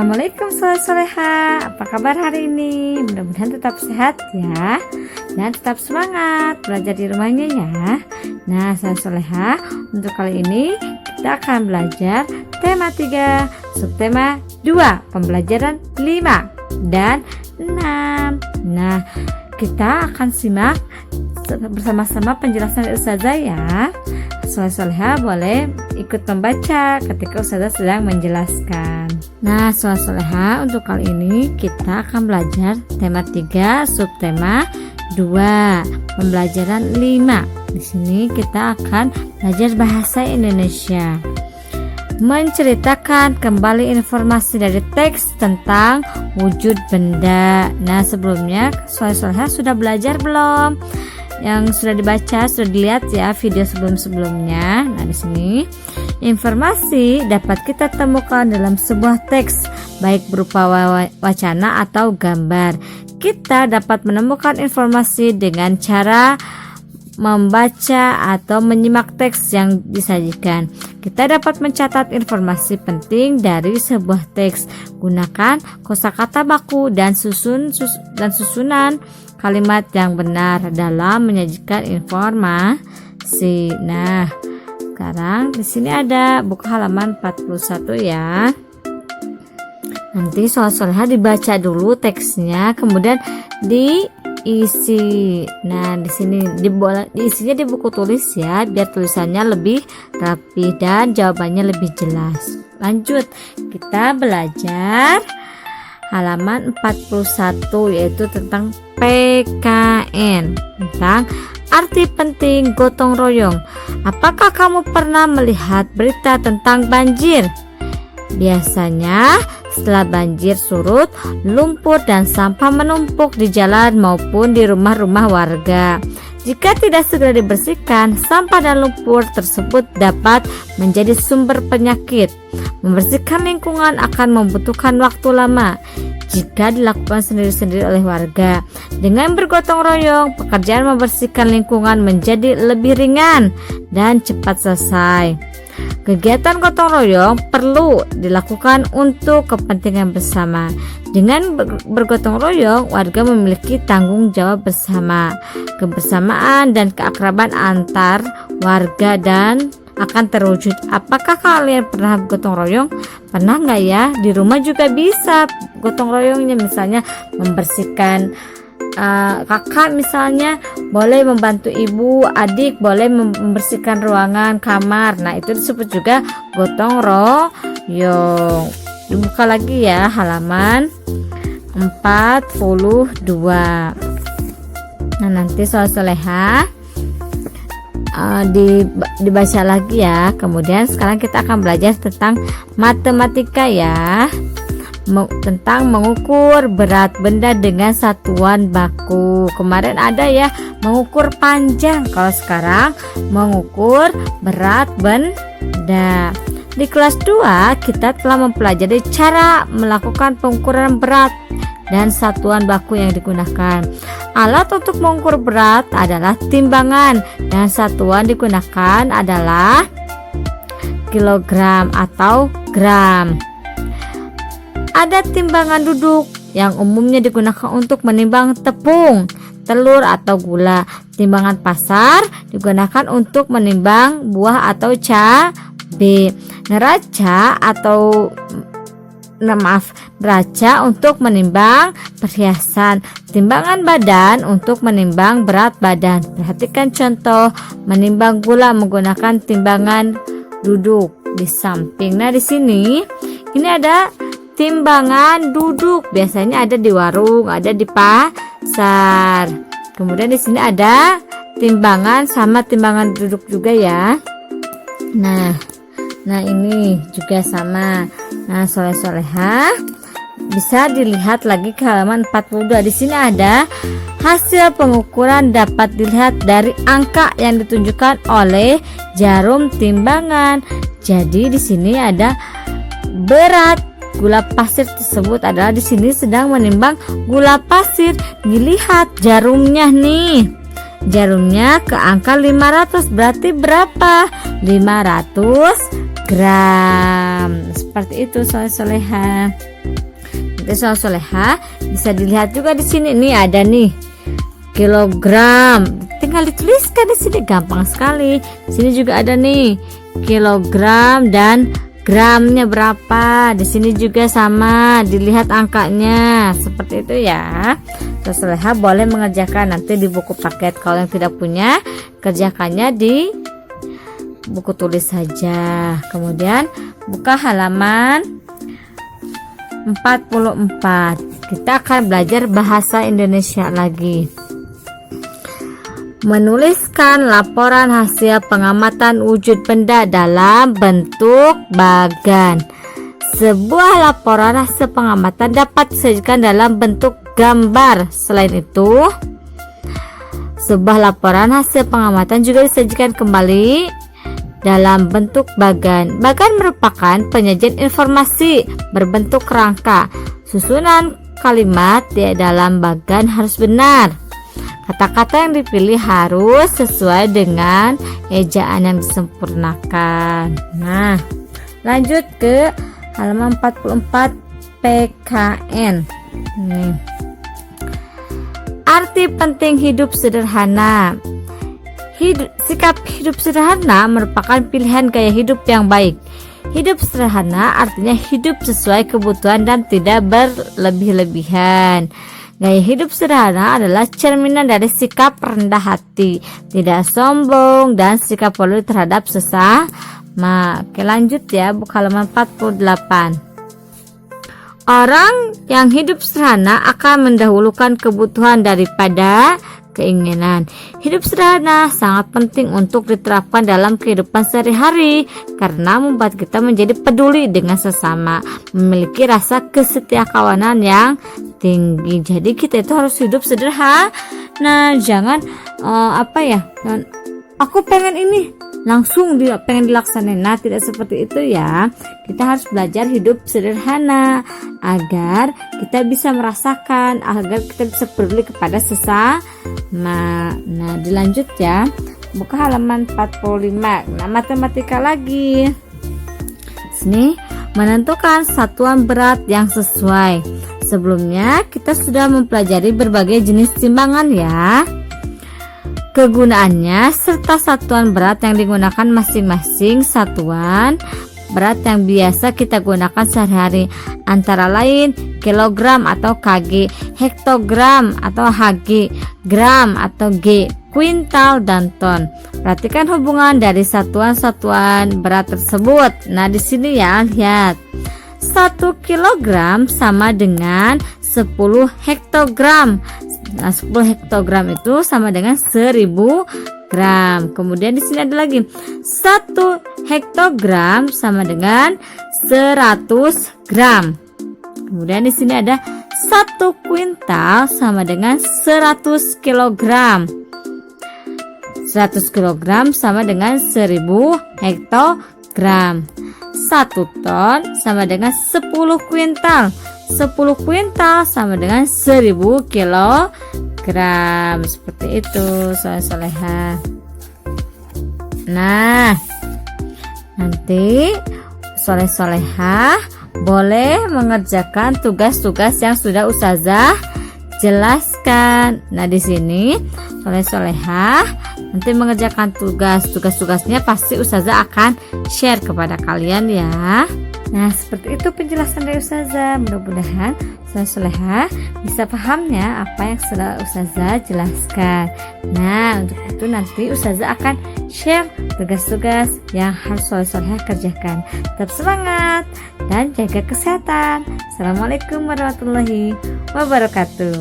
Assalamualaikum soleha, apa kabar hari ini? Mudah-mudahan tetap sehat ya, dan tetap semangat belajar di rumahnya ya. Nah soleha, untuk kali ini kita akan belajar tema 3, subtema 2, pembelajaran 5 dan 6. Nah kita akan simak bersama-sama penjelasan dari Ustazah ya. Soleha boleh ikut membaca ketika Ustazah sedang menjelaskan. Nah Soleha, untuk kali ini kita akan belajar tema 3, subtema 2, pembelajaran 5. Di sini kita akan belajar bahasa Indonesia. Menceritakan kembali informasi dari teks tentang wujud benda. Nah sebelumnya Soleha sudah belajar belum? Yang sudah dibaca, sudah dilihat ya video sebelum-sebelumnya. Nah di sini informasi dapat kita temukan dalam sebuah teks, baik berupa wacana atau gambar. Kita dapat menemukan informasi dengan cara membaca atau menyimak teks yang disajikan. Kita dapat mencatat informasi penting dari sebuah teks. Gunakan kosakata baku dan susunan kalimat yang benar dalam menyajikan informasi. Nah, sekarang di sini ada buku halaman 41 ya. Nanti soal-soalnya dibaca dulu teksnya, kemudian diisi. Nah, di sini diisinya di buku tulis ya, biar tulisannya lebih rapi dan jawabannya lebih jelas. Lanjut, kita belajar halaman 41 yaitu tentang PKN, tentang arti penting gotong royong. Apakah kamu pernah melihat berita tentang banjir? Biasanya setelah banjir surut, lumpur dan sampah menumpuk di jalan maupun di rumah-rumah warga. Jika tidak segera dibersihkan, sampah dan lumpur tersebut dapat menjadi sumber penyakit. Membersihkan lingkungan akan membutuhkan waktu lama jika dilakukan sendiri-sendiri oleh warga. Dengan bergotong royong, pekerjaan membersihkan lingkungan menjadi lebih ringan dan cepat selesai. Kegiatan gotong royong perlu dilakukan untuk kepentingan bersama. Dengan bergotong royong, warga memiliki tanggung jawab bersama. Kebersamaan dan keakraban antar warga dan akan terwujud. Apakah kalian pernah gotong royong? Pernah nggak ya? Di rumah juga bisa gotong royongnya, misalnya membersihkan kakak misalnya boleh membantu ibu, adik boleh membersihkan ruangan, kamar. Nah itu disebut juga gotong royong. Dibuka lagi ya halaman 42. Nah nanti soleha dibaca lagi ya. Kemudian sekarang kita akan belajar tentang matematika ya, tentang mengukur berat benda dengan satuan baku. Kemarin ada ya mengukur panjang, kalau sekarang mengukur berat benda. Di kelas 2 kita telah mempelajari cara melakukan pengukuran berat dan satuan baku yang digunakan. Alat untuk mengukur berat adalah timbangan dan satuan digunakan adalah kilogram atau gram. Ada timbangan duduk yang umumnya digunakan untuk menimbang tepung, telur atau gula. Timbangan pasar digunakan untuk menimbang buah atau cabai. Neraca untuk menimbang perhiasan. Timbangan badan untuk menimbang berat badan. Perhatikan contoh menimbang gula menggunakan timbangan duduk di samping. Nah di sini ini ada timbangan duduk, biasanya ada di warung, ada di pasar. Kemudian di sini ada timbangan sama timbangan duduk juga ya. Nah ini juga sama. Nah soleha bisa dilihat lagi ke halaman 42. Di sini ada hasil pengukuran dapat dilihat dari angka yang ditunjukkan oleh jarum timbangan. Jadi di sini ada berat gula pasir tersebut adalah di sini sedang menimbang gula pasir. Dilihat jarumnya nih. Jarumnya ke angka 500, berarti berapa? 500 gram. Seperti itu soleha. Nanti soleha bisa dilihat juga di sini nih, ada nih kilogram. Tinggal dituliskan di sini, gampang sekali. Di sini juga ada nih kilogram dan gramnya berapa. Di sini juga sama, dilihat angkanya seperti itu ya. Soleha boleh mengerjakan nanti di buku paket. Kalau yang tidak punya, kerjakannya di buku tulis saja. Kemudian buka halaman 44. Kita akan belajar bahasa Indonesia lagi. Menuliskan laporan hasil pengamatan wujud benda dalam bentuk bagan. Sebuah laporan hasil pengamatan dapat disajikan dalam bentuk gambar. Selain itu, sebuah laporan hasil pengamatan juga disajikan kembali dalam bentuk bagan. Bagan merupakan penyajian informasi berbentuk rangka. Susunan kalimat di dalam bagan harus benar. Kata-kata yang dipilih harus sesuai dengan ejaan yang disempurnakan. Nah, lanjut ke halaman 44 PKN. Nih. Arti penting hidup sederhana. Sikap hidup sederhana merupakan pilihan gaya hidup yang baik. Hidup sederhana artinya hidup sesuai kebutuhan dan tidak berlebih-lebihan. Gaya hidup sederhana adalah cerminan dari sikap rendah hati, tidak sombong, dan sikap peduli terhadap sesama. Oke, lanjut ya, buka halaman 48. Orang yang hidup sederhana akan mendahulukan kebutuhan daripada keinginan. Hidup sederhana sangat penting untuk diterapkan dalam kehidupan sehari-hari karena membuat kita menjadi peduli dengan sesama, memiliki rasa kesetiakawanan yang tinggi. Jadi kita itu harus hidup sederhana. Nah, jangan aku pengen ini langsung pengen dilaksanain. Nah, tidak seperti itu ya. Kita harus belajar hidup sederhana agar kita bisa merasakan, agar kita bisa peduli kepada sesama. Nah, dilanjut ya. Buka halaman 45. Nah, matematika lagi. Sini menentukan satuan berat yang sesuai. Sebelumnya kita sudah mempelajari berbagai jenis timbangan ya. Kegunaannya serta satuan berat yang digunakan masing-masing satuan berat yang biasa kita gunakan sehari-hari, antara lain kilogram atau kg, hektogram atau hg, gram atau g, kuintal dan ton. Perhatikan hubungan dari satuan-satuan berat tersebut. Nah, di sini ya, lihat. 1 kilogram sama dengan 10 hektogram. Nah, 10 hektogram itu sama dengan 1000 gram. Kemudian di sini ada lagi 1 hektogram sama dengan 100 gram. Kemudian di sini ada 1 kuintal sama dengan 100 kilogram. 100 kilogram sama dengan 1000 hektogram. 1 ton sama dengan 10 kuintal. 10 kuintal sama dengan 1000 kilogram. Seperti itu, soleha. Nah, nanti soleha boleh mengerjakan tugas-tugas yang sudah ustazah jelaskan. Nah, di sini soleha nanti mengerjakan tugas-tugasnya pasti ustazah akan share kepada kalian ya. Nah, seperti itu penjelasan dari ustazah. Mudah-mudahan soleha bisa pahamnya apa yang sudah ustazah jelaskan. Nah, untuk itu nanti ustazah akan share tugas-tugas yang harus soleha kerjakan. Tetap semangat dan jaga kesehatan. Assalamualaikum warahmatullahi wabarakatuh.